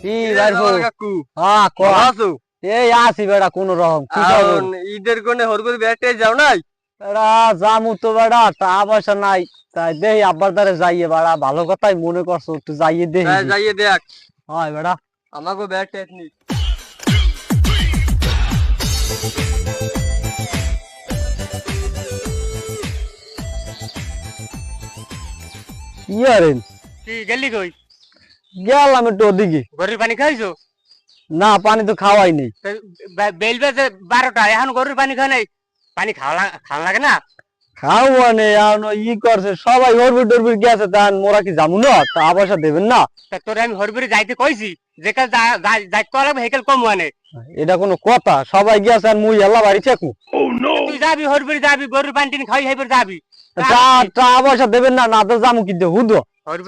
কি বাইরবো কাকু হ্যাঁ কো আছো এই আসি বেড়া কোন রকম কি খবর ঈদের কোনে হরগরি বেড়াতে যাও নাই বেড়া জামু তো বেড়া টাকা পয়সা নাই তাই দেহি আব্বার দ্বারে যাইয়ে বেড়া ভালো কথাই মনে করছো একটু যাইয়ে দেহি যাইয়ে দেখ হয় বেড়া আমাকে বেড়াতে নি ইয়ারেন কি গেলি কই গেলাম একটু ওদিকে গরুর পানি খাইছো না পানি তো খাওয়াই নেই বেলবে যে 12টা এখন গরুর পানি খায় নাই পানি খাওয়া লাগে না খাওয়া নেই আর ই করছে সবাই হরবির টরবির গেছে তান মোরা কি যাবো না টাকা পয়সা দেবেন না তা তোরে আমি হরবিরে যাইতে কইছি যেকাল যাইতে লাগবে হেকাল কম মানে এটা কোনো কথা সবাই গেছে আর মুই এলা বাড়ি চেকু তুই যাবি হরবিরে যাবি গরুর পানি টানি খাই হাইবার যাবি টাকা পয়সা দেবেন না না তো যাবো কিন্তু হুদো